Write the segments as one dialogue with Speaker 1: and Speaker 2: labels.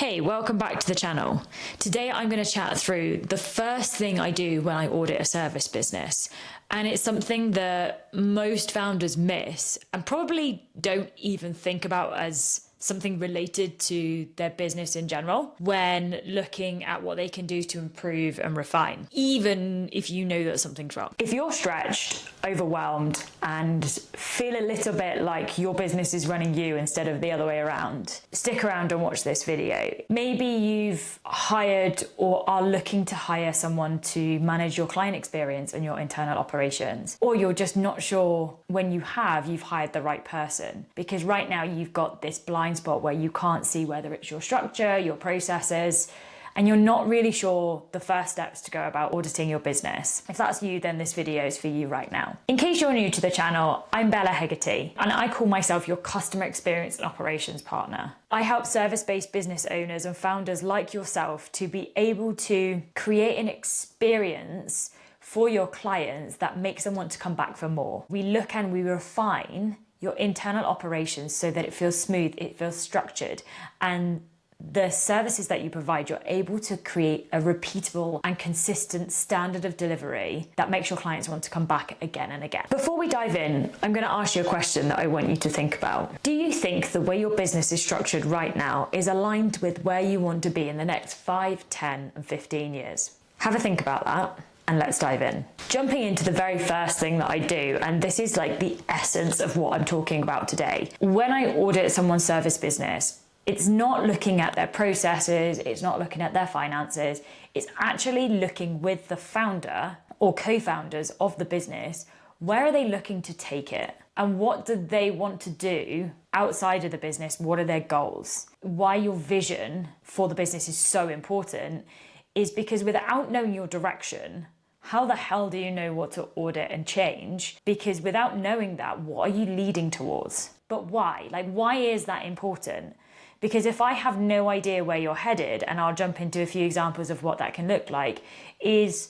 Speaker 1: Hey, welcome back to the channel. Today I'm going to chat through the first thing I do when I audit a service business. And it's something that most founders miss and probably don't even think about as something related to their business in general when looking at what they can do to improve and refine, even if you know that something's wrong. If you're stretched, overwhelmed, and feel a little bit like your business is running you instead of the other way around, stick around and watch this video. Maybe you've hired or are looking to hire someone to manage your client experience and your internal operations, or you're just not sure when you've hired the right person, because right now you've got this blind spot where you can't see whether it's your structure, your processes, and you're not really sure the first steps to go about auditing your business. If that's you, then this video is for you right now. In case you're new to the channel, I'm Bella Hegarty, and I call myself your customer experience and operations partner. I help service-based business owners and founders like yourself to be able to create an experience for your clients that makes them want to come back for more. We look and we refine your internal operations so that it feels smooth, it feels structured, and the services that you provide, you're able to create a repeatable and consistent standard of delivery that makes your clients want to come back again and again. Before we dive in, I'm going to ask you a question that I want you to think about. Do you think the way your business is structured right now is aligned with where you want to be in the next 5, 10, and 15 years? Have a think about that. And let's dive in. Jumping into the very first thing that I do, and this is like the essence of what I'm talking about today. When I audit someone's service business, it's not looking at their processes, it's not looking at their finances, it's actually looking with the founder or co-founders of the business. Where are they looking to take it? And what do they want to do outside of the business? What are their goals? Why your vision for the business is so important is because without knowing your direction, how the hell do you know what to audit and change? Because without knowing that, what are you leading towards? But why? Like, why is that important? Because if I have no idea where you're headed, and I'll jump into a few examples of what that can look like, is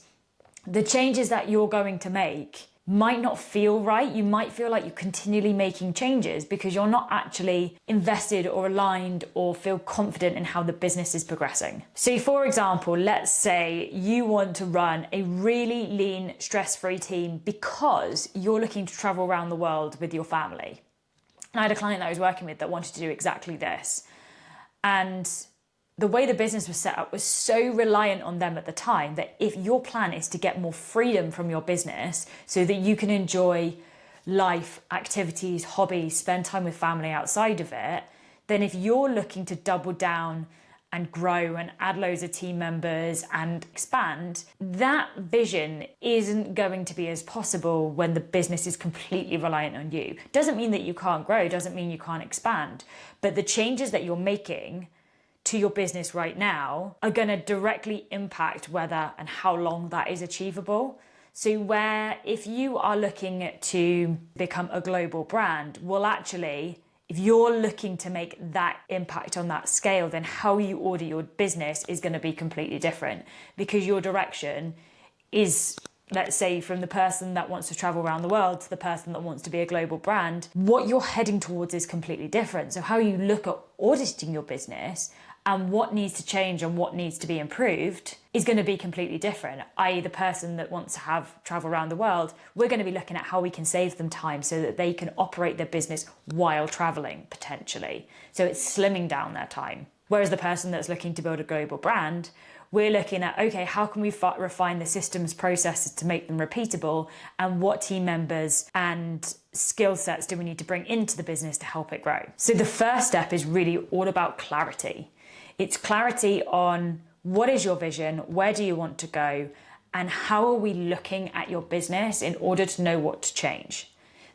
Speaker 1: the changes that you're going to make might not feel right. You might feel like you're continually making changes because you're not actually invested or aligned or feel confident in how the business is progressing. So for example, let's say you want to run a really lean, stress-free team because you're looking to travel around the world with your family. And I had a client that I was working with that wanted to do exactly this. And the way the business was set up was so reliant on them at the time that if your plan is to get more freedom from your business so that you can enjoy life, activities, hobbies, spend time with family outside of it, then if you're looking to double down and grow and add loads of team members and expand, that vision isn't going to be as possible when the business is completely reliant on you. Doesn't mean that you can't grow, doesn't mean you can't expand, but the changes that you're making to your business right now are going to directly impact whether and how long that is achievable. So where if you are looking to become a global brand, well, actually, if you're looking to make that impact on that scale, then how you audit your business is going to be completely different, because your direction is, let's say, from the person that wants to travel around the world to the person that wants to be a global brand, what you're heading towards is completely different. So how you look at auditing your business and what needs to change and what needs to be improved is going to be completely different. I.e. the person that wants to travel around the world, we're going to be looking at how we can save them time so that they can operate their business while traveling, potentially. So it's slimming down their time. Whereas the person that's looking to build a global brand, we're looking at, okay, how can we refine the systems, processes to make them repeatable, and what team members and skill sets do we need to bring into the business to help it grow? So the first step is really all about clarity. It's clarity on what is your vision, where do you want to go, and how are we looking at your business in order to know what to change.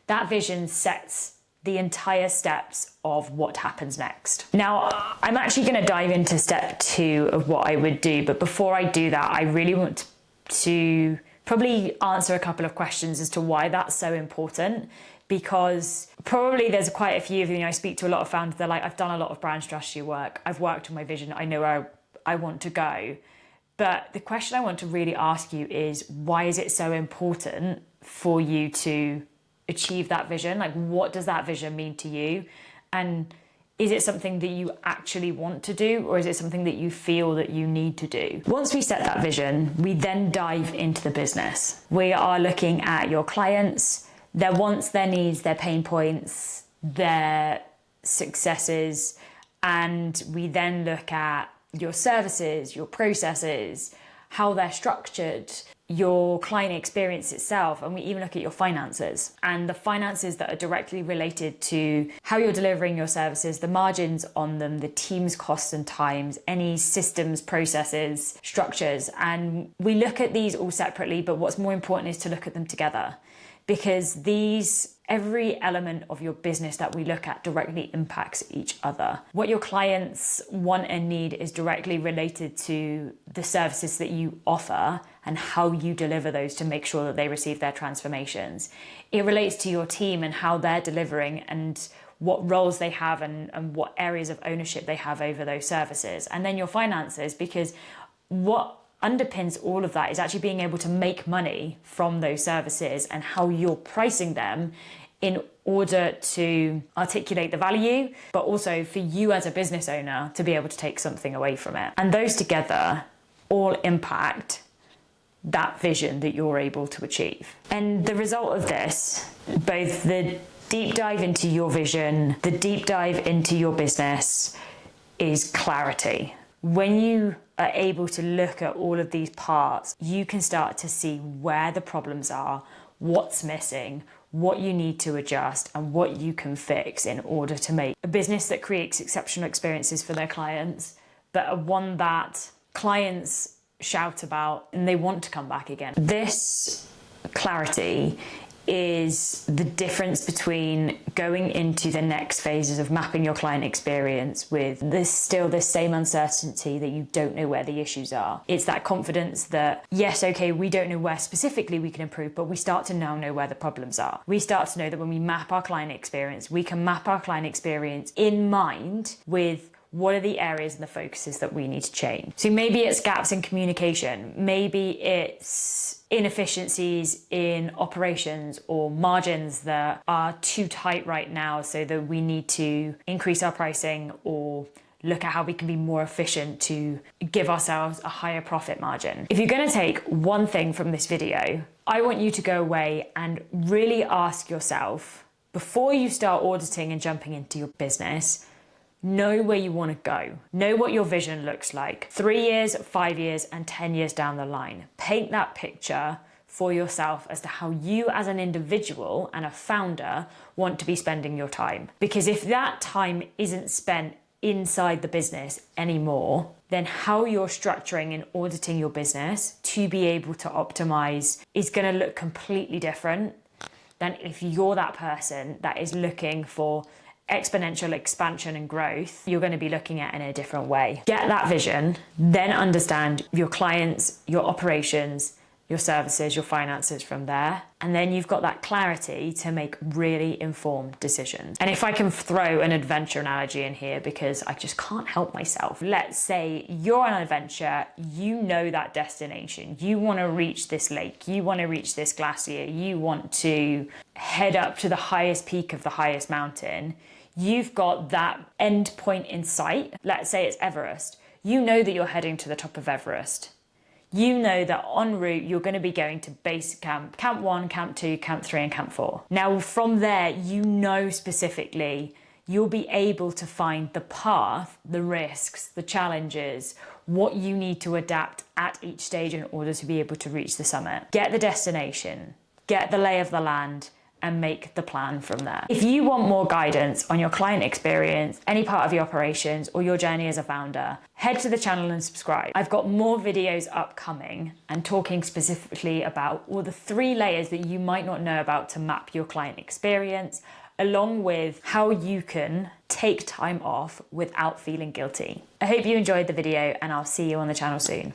Speaker 1: That vision sets the entire steps of what happens next. Now, I'm actually going to dive into step 2 of what I would do, but before I do that, I really want to probably answer a couple of questions as to why that's so important. Because probably there's quite a few of you, I speak to a lot of founders, they're like, I've done a lot of brand strategy work, I've worked on my vision, I know where I want to go. But the question I want to really ask you is, why is it so important for you to achieve that vision? Like, what does that vision mean to you? And Is it something that you actually want to do, or is it something that you feel that you need to do? Once we set that vision, we then dive into the business. We are looking at your clients, their wants, their needs, their pain points, their successes, and we then look at your services, your processes, how they're structured, your client experience itself, and we even look at your finances and the finances that are directly related to how you're delivering your services, the margins on them, the team's costs and times, any systems, processes, structures. And we look at these all separately, but what's more important is to look at them together, because every element of your business that we look at directly impacts each other. What your clients want and need is directly related to the services that you offer and how you deliver those to make sure that they receive their transformations. It relates to your team and how they're delivering and what roles they have and what areas of ownership they have over those services. And then your finances, because what underpins all of that is actually being able to make money from those services and how you're pricing them in order to articulate the value, but also for you as a business owner to be able to take something away from it. And those together all impact that vision that you're able to achieve. And the result of this, both the deep dive into your vision, the deep dive into your business, is clarity. When you are able to look at all of these parts, you can start to see where the problems are, what's missing, what you need to adjust, and what you can fix in order to make a business that creates exceptional experiences for their clients, but one that clients shout about and they want to come back again. This clarity is the difference between going into the next phases of mapping your client experience with still the same uncertainty that you don't know where the issues are. It's that confidence that, yes, okay, we don't know where specifically we can improve, but we start to now know where the problems are. We start to know that when we map our client experience, we can map our client experience in mind with what are the areas and the focuses that we need to change. So maybe it's gaps in communication, maybe it's inefficiencies in operations or margins that are too tight right now so that we need to increase our pricing or look at how we can be more efficient to give ourselves a higher profit margin. If you're going to take one thing from this video, I want you to go away and really ask yourself, before you start auditing and jumping into your business, know where you want to go. Know what your vision looks like 3 years, 5 years, and 10 years down the line. Paint that picture for yourself as to how you as an individual and a founder want to be spending your time. Because if that time isn't spent inside the business anymore, then how you're structuring and auditing your business to be able to optimize is going to look completely different than if you're that person that is looking for exponential expansion and growth. You're going to be looking at it in a different way. Get that vision, then understand your clients, your operations, your services, your finances from there. And then you've got that clarity to make really informed decisions. And if I can throw an adventure analogy in here, because I just can't help myself. Let's say you're on an adventure, you know that destination. You want to reach this lake, you want to reach this glacier, you want to head up to the highest peak of the highest mountain. You've got that end point in sight. Let's say it's Everest. You know that you're heading to the top of Everest. You know that en route, you're going to be going to base camp, camp 1, camp 2, camp 3, and camp 4. Now, from there, you know specifically you'll be able to find the path, the risks, the challenges, what you need to adapt at each stage in order to be able to reach the summit. Get the destination, get the lay of the land, and make the plan from there. If you want more guidance on your client experience, any part of your operations, or your journey as a founder, head to the channel and subscribe. I've got more videos upcoming and talking specifically about all the 3 layers that you might not know about to map your client experience, along with how you can take time off without feeling guilty. I hope you enjoyed the video, and I'll see you on the channel soon.